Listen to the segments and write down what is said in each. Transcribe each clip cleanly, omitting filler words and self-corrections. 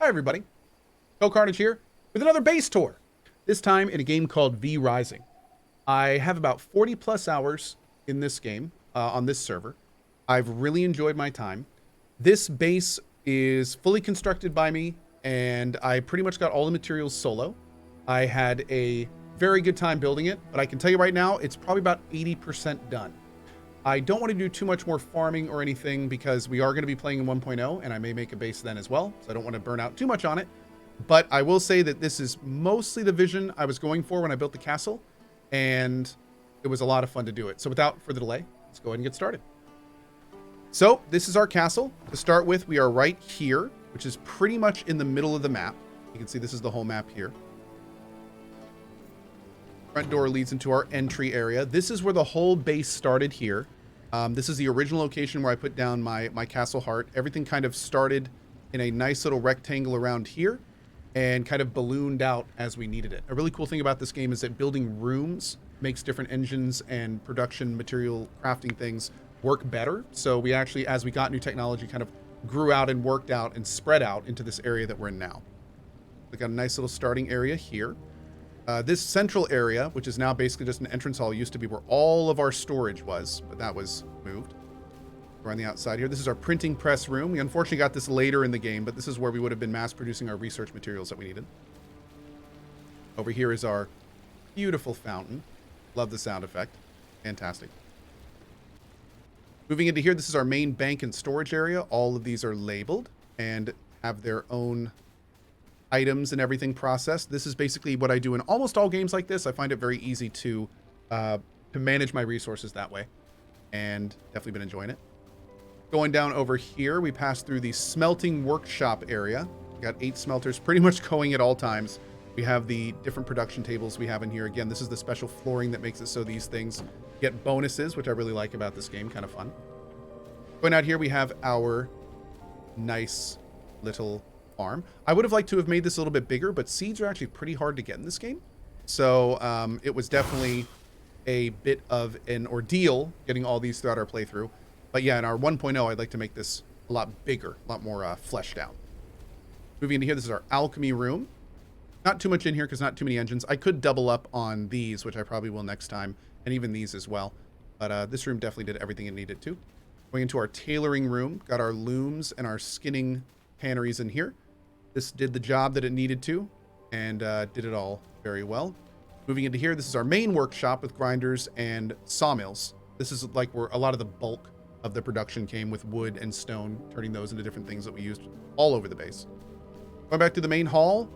Hi everybody, CohhCarnage here with another base tour. This time in a game called V Rising. I have about 40 plus hours in this game on this server. I've really enjoyed my time. This base is fully constructed by me and I pretty much got all the materials solo. I had a very good time building it, but I can tell you right now, it's probably about 80% done. I don't want to do too much more farming or anything because we are going to be playing in 1.0 and I may make a base then as well. So I don't want to burn out too much on it. But I will say that this is mostly the vision I was going for when I built the castle. And it was a lot of fun to do it. So without further delay, let's go ahead and get started. So this is our castle. To start with, we are right here, which is pretty much in the middle of the map. You can see this is the whole map here. Front door leads into our entry area. This is where the whole base started here. This is the original location where I put down my castle heart. Everything kind of started in a nice little rectangle around here and kind of ballooned out as we needed it. A really cool thing about this game is that building rooms makes different engines and production material crafting things work better. So we actually, as we got new technology, kind of grew out and worked out and spread out into this area that we're in now. We got a nice little starting area here. This central area, which is now basically just an entrance hall, used to be where all of our storage was, but that was moved. We're on the outside here. This is our printing press room. We unfortunately got this later in the game, but this is where we would have been mass producing our research materials that we needed. Over here is our beautiful fountain. Love the sound effect. Fantastic. Moving into here, this is our main bank and storage area. All of these are labeled and have their own items and everything processed. This is basically what I do in almost all games like this. I find it very easy to manage my resources that way, and definitely been enjoying it. Going down over here, we pass through the Smelting Workshop area. We got 8 smelters pretty much going at all times. We have the different production tables we have in here. Again, this is the special flooring that makes it so these things get bonuses, which I really like about this game. Kind of fun. Going out here, we have our nice little farm. I would have liked to have made this a little bit bigger, but seeds are actually pretty hard to get in this game. So it was definitely a bit of an ordeal getting all these throughout our playthrough. But yeah, in our 1.0, I'd like to make this a lot bigger, a lot more fleshed out. Moving into here, this is our Alchemy Room. Not too much in here because not too many engines. I could double up on these, which I probably will next time, and even these as well. But this room definitely did everything it needed to. Going into our tailoring room, got our looms and our skinning canneries in here. This did the job that it needed to, and did it all very well. Moving into here, this is our main workshop with grinders and sawmills. This is like where a lot of the bulk of the production came, with wood and stone, turning those into different things that we used all over the base. Going back to the main hall,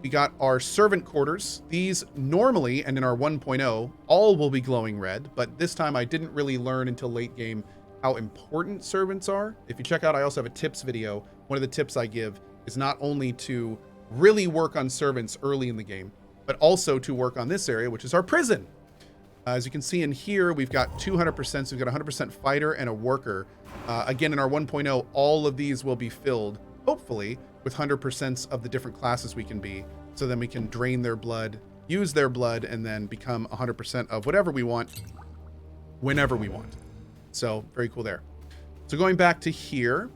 we got our servant quarters. These normally, and in our 1.0, all will be glowing red, but this time I didn't really learn until late game how important servants are. If you check out, I also have a tips video. One of the tips I give is not only to really work on servants early in the game, but also to work on this area, which is our prison. As you can see in here, we've got 200%, so we've got 100% fighter and a worker. Again, in our 1.0, all of these will be filled, hopefully, with 100% of the different classes we can be, so then we can drain their blood, use their blood, and then become 100% of whatever we want, whenever we want. So, very cool there. So going back to here,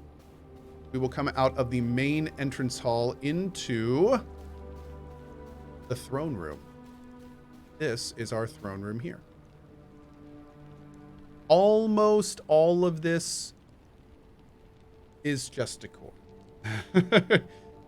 we will come out of the main entrance hall into the throne room. This is our throne room here. Almost all of this is just decor.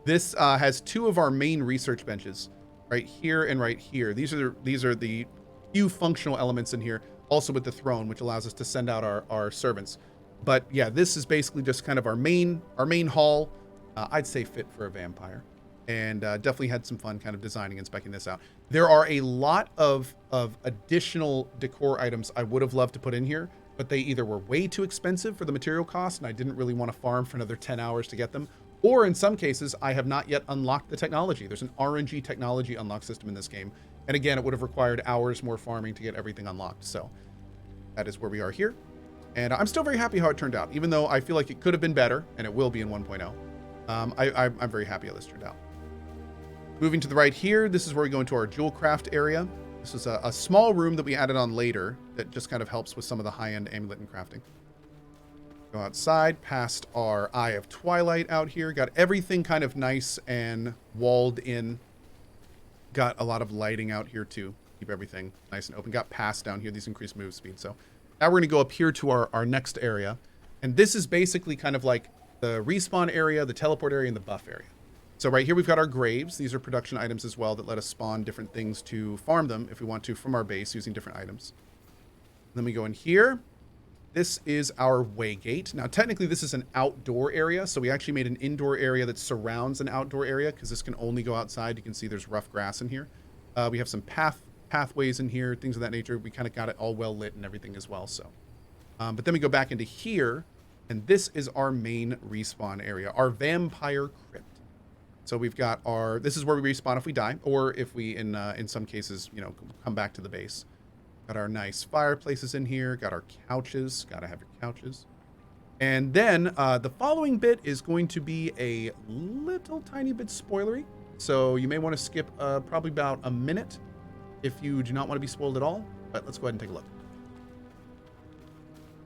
This has 2 of our main research benches, right here and right here. These are the few functional elements in here, also with the throne, which allows us to send out our servants. But yeah, this is basically just kind of our main hall. I'd say fit for a vampire. And definitely had some fun kind of designing and speccing this out. There are a lot of additional decor items I would have loved to put in here, but they either were way too expensive for the material cost, and I didn't really want to farm for another 10 hours to get them, or in some cases, I have not yet unlocked the technology. There's an RNG technology unlock system in this game. And again, it would have required hours more farming to get everything unlocked. So that is where we are here. And I'm still very happy how it turned out, even though I feel like it could have been better, and it will be in 1.0. I'm very happy how this turned out. Moving to the right here, this is where we go into our jewel craft area. This is a small room that we added on later that just kind of helps with some of the high-end amulet and crafting. Go outside, past our Eye of Twilight out here. Got everything kind of nice and walled in. Got a lot of lighting out here too. Keep everything nice and open. Got pass down here. These increase move speed. So now we're going to go up here to our next area. And this is basically kind of like the respawn area, the teleport area, and the buff area. So right here we've got our graves. These are production items as well that let us spawn different things to farm them if we want to from our base using different items. Then we go in here. This is our waygate. Now technically this is an outdoor area, so we actually made an indoor area that surrounds an outdoor area because this can only go outside. You can see there's rough grass in here. We have some pathways in here, things of that nature. We kind of got it all well lit and everything as well. So, but then we go back into here, and this is our main respawn area, our vampire crypt. So we've got our, this is where we respawn if we die, or if we, in some cases, you know, come back to the base. Got our nice fireplaces in here. Got our couches. Gotta have your couches. And then the following bit is going to be a little tiny bit spoilery. So you may want to skip probably about a minute if you do not want to be spoiled at all. But let's go ahead and take a look.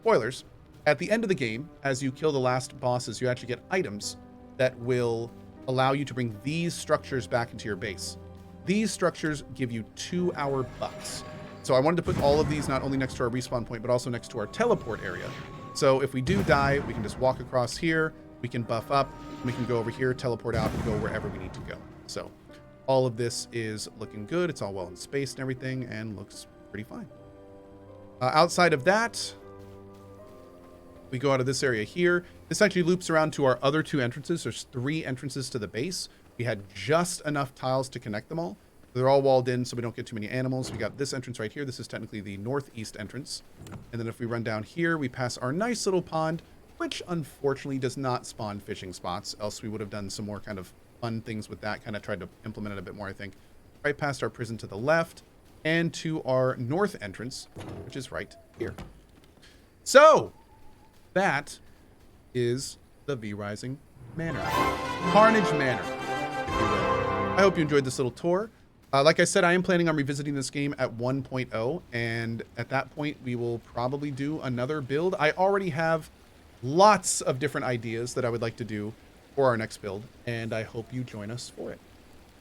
Spoilers. At the end of the game, as you kill the last bosses, you actually get items that will allow you to bring these structures back into your base. These structures give you 2-hour buffs. So I wanted to put all of these not only next to our respawn point, but also next to our teleport area. So if we do die, we can just walk across here, we can buff up, we can go over here, teleport out, and go wherever we need to go. So all of this is looking good. It's all well in space and everything, and looks pretty fine. Outside of that, we go out of this area here. This actually loops around to our other 2 entrances. There's 3 entrances to the base. We had just enough tiles to connect them all. They're all walled in so we don't get too many animals. We got this entrance right here. This is technically the northeast entrance. And then if we run down here, we pass our nice little pond, which unfortunately does not spawn fishing spots. Else we would have done some more kind of fun things with that. Kind of tried to implement it a bit more, I think. Right past our prison to the left and to our north entrance, which is right here. So that is the V-Rising Manor. Carnage Manor, if you will. I hope you enjoyed this little tour. Like I said, I am planning on revisiting this game at 1.0, and at that point, we will probably do another build. I already have lots of different ideas that I would like to do for our next build, and I hope you join us for it.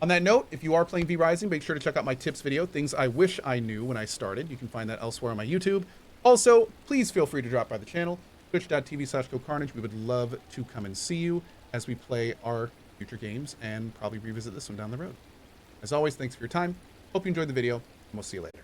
On that note, if you are playing V-Rising, make sure to check out my tips video, things I wish I knew when I started. You can find that elsewhere on my YouTube. Also, please feel free to drop by the channel, twitch.tv/CohhCarnage. We would love to come and see you as we play our future games and probably revisit this one down the road. As always, thanks for your time. Hope you enjoyed the video, and we'll see you later.